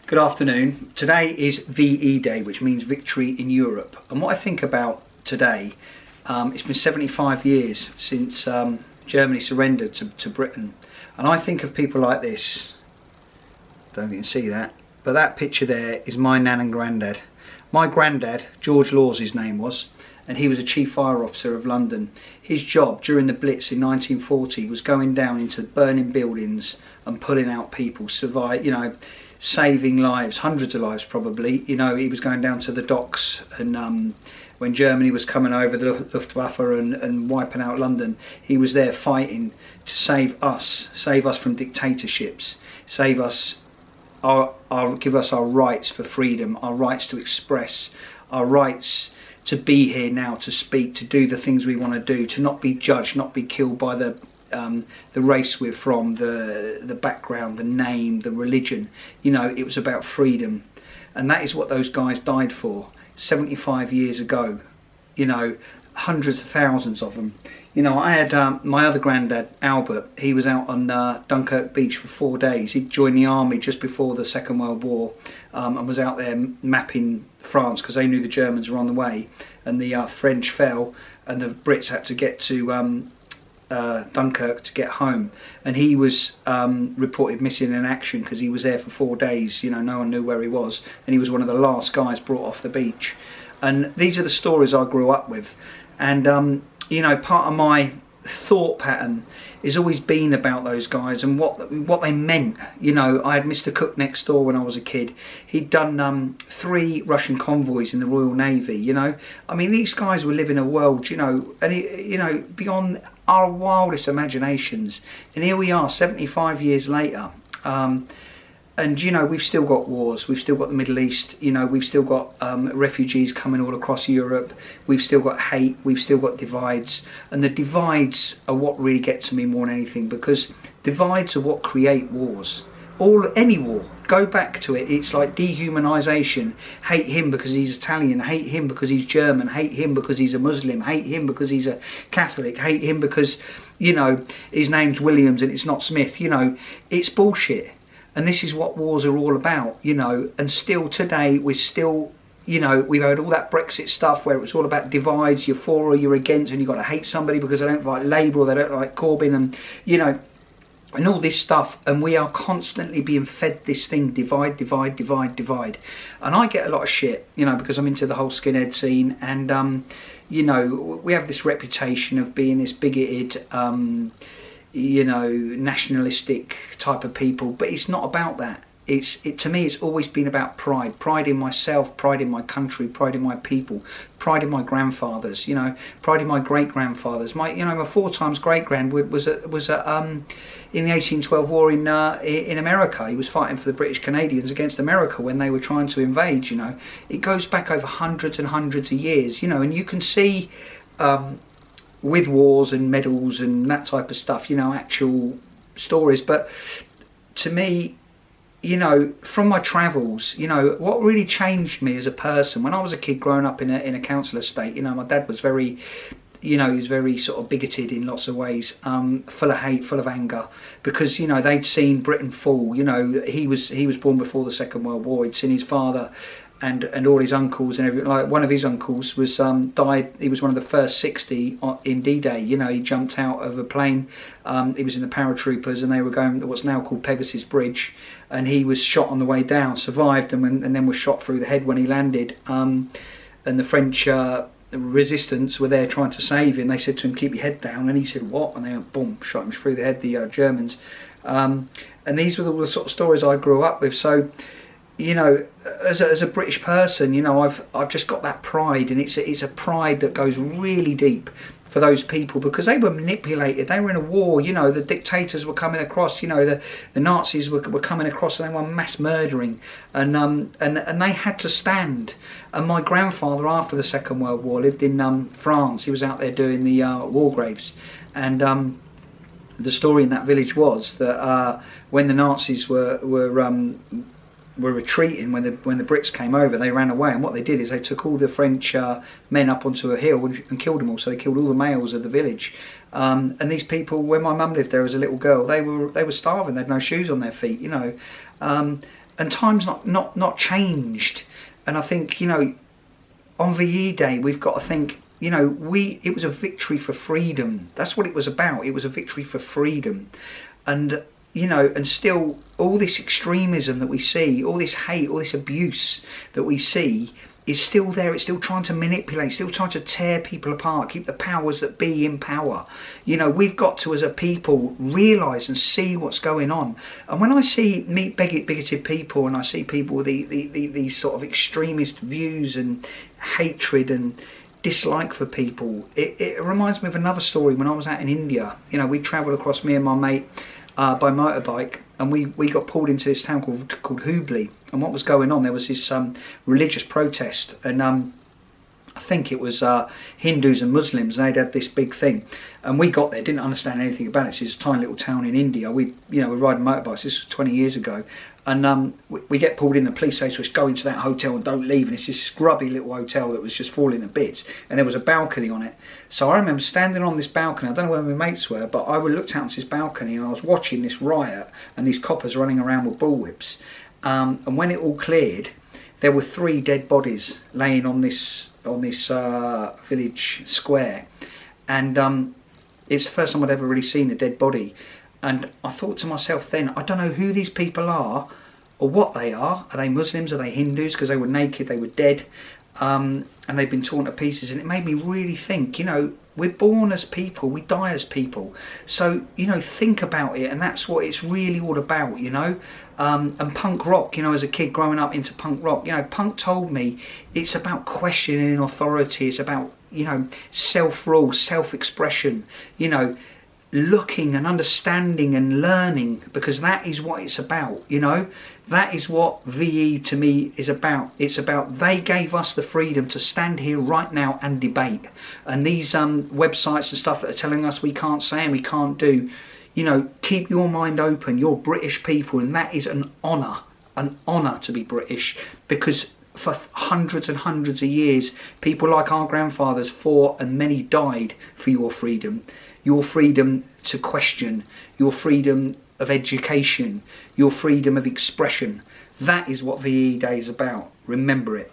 Good afternoon. Today is VE Day, which means Victory in Europe. And what I think about today, it's been 75 years since Germany surrendered to Britain. And I think of people like this. Don't know if you can see that, but that picture there is my nan and granddad. My granddad, George Lawes his name was, and he was a chief fire officer of London. His job during the Blitz in 1940 was going down into burning buildings and pulling out people, saving lives, hundreds of lives probably. He was going down to the docks, and when Germany was coming over, the Luftwaffe, and wiping out London, he was there fighting to save us from dictatorships, give us our rights for freedom, our rights to express, our rights to be here now, to speak, to do the things we want to do, to not be judged, not be killed by the race we're from, the background, the name, the religion. It was about freedom, and that is what those guys died for 75 years ago. Hundreds of thousands of them. I had my other granddad, Albert. He was out on Dunkirk beach for 4 days. He'd joined the army just before the Second World War, and was out there mapping France because they knew the Germans were on the way, and the French fell and the Brits had to get to Dunkirk to get home, and he was reported missing in action because he was there for 4 days. No one knew where he was, and he was one of the last guys brought off the beach. And these are the stories I grew up with, and part of my thought pattern has always been about those guys and what they meant. I had Mr. Cook next door when I was a kid. He'd done 3 Russian convoys in the Royal Navy. These guys were living a world, and beyond our wildest imaginations. And here we are 75 years later, and we've still got wars, we've still got the Middle East, we've still got refugees coming all across Europe, we've still got hate, we've still got divides. And the divides are what really get to me more than anything, because divides are what create wars. Any war, go back to it, it's like dehumanisation. Hate him because he's Italian, hate him because he's German, hate him because he's a Muslim, hate him because he's a Catholic, hate him because his name's Williams and it's not Smith. It's bullshit. And this is what wars are all about. And still today we're still, we've heard all that Brexit stuff where it's all about divides, you're for or you're against, and you've got to hate somebody because they don't like Labour or they don't like Corbyn, and all this stuff. And we are constantly being fed this thing, divide. And I get a lot of shit, because I'm into the whole skinhead scene, and we have this reputation of being this bigoted, nationalistic type of people, but it's not about that. To me, it's always been about pride in myself, pride in my country, pride in my people, pride in my grandfathers, pride in my great grandfathers. My 4 times great grand was in the 1812 war in America. He was fighting for the British Canadians against America when they were trying to invade. It goes back over hundreds and hundreds of years. And you can see with wars and medals and that type of stuff, actual stories. But to me, from my travels, what really changed me as a person when I was a kid growing up in a council estate, my dad was very, he was very sort of bigoted in lots of ways, full of hate, full of anger, because they'd seen Britain fall. He was born before the Second World War. He'd seen his father and all his uncles and everything. Like one of his uncles was died. He was one of the first 60 in D-Day. He jumped out of a plane. He was in the paratroopers, and they were going to what's now called Pegasus Bridge, and he was shot on the way down, survived, and then was shot through the head when he landed. And the French resistance were there trying to save him. They said to him, "Keep your head down," and he said, "What?" And they went, boom, shot him through the head. The Germans. And these were the sort of stories I grew up with. So, as a British person, I've just got that pride, and it's a pride that goes really deep for those people, because they were manipulated. They were in a war. The dictators were coming across. The Nazis were coming across, and they were mass murdering, and they had to stand. And my grandfather, after the Second World War, lived in France. He was out there doing the war graves, and the story in that village was that when the Nazis were retreating, when the Brits came over, they ran away, and what they did is they took all the French men up onto a hill and killed them all. So they killed all the males of the village, and these people, when my mum lived there as a little girl, they were starving. They had no shoes on their feet, and time's not changed. And I think, you know, on VE Day we've got to think, you know, it was a victory for freedom. That's what it was about. It was a victory for freedom. And you know, and still all this extremism that we see, all this hate, all this abuse that we see is still there. It's still trying to manipulate, still trying to tear people apart, keep the powers that be in power. You know, we've got to, as a people, realise and see what's going on. And when I meet bigoted people, and I see people with these sort of extremist views and hatred and dislike for people, it reminds me of another story. When I was out in India, you know, we travelled across, me and my mate, by motorbike, and we got pulled into this town called Hubli. And what was going on, there was this religious protest, and I think it was Hindus and Muslims. They'd had this big thing, and we got there, didn't understand anything about it. It's a tiny little town in India. We're riding motorbikes. This was 20 years ago, and we get pulled in. The police say to us, "Go into that hotel and don't leave." And it's this scrubby little hotel that was just falling to bits, and there was a balcony on it. So I remember standing on this balcony. I don't know where my mates were, but I looked out onto this balcony, and I was watching this riot and these coppers running around with bullwhips. And when it all cleared, there were 3 dead bodies laying on this village square, and it's the first time I'd ever really seen a dead body. And I thought to myself then, I don't know who these people are or what they are. Are they Muslims? Are they Hindus? Because they were naked, they were dead, and they've been torn to pieces. And it made me really think, you know, we're born as people, we die as people. So, you know, think about it, and that's what it's really all about, you know. And punk rock, you know, as a kid growing up into punk rock, you know, punk told me it's about questioning authority, it's about, you know, self-rule, self-expression, you know, looking and understanding and learning, because that is what it's about, you know. That is what VE to me is about. It's about, they gave us the freedom to stand here right now and debate. And these websites and stuff that are telling us we can't say and we can't do, you know, keep your mind open. You're British people, and that is an honour to be British, because for hundreds and hundreds of years, people like our grandfathers fought, and many died for your freedom to question, your freedom of education, your freedom of expression. That is what VE Day is about. Remember it.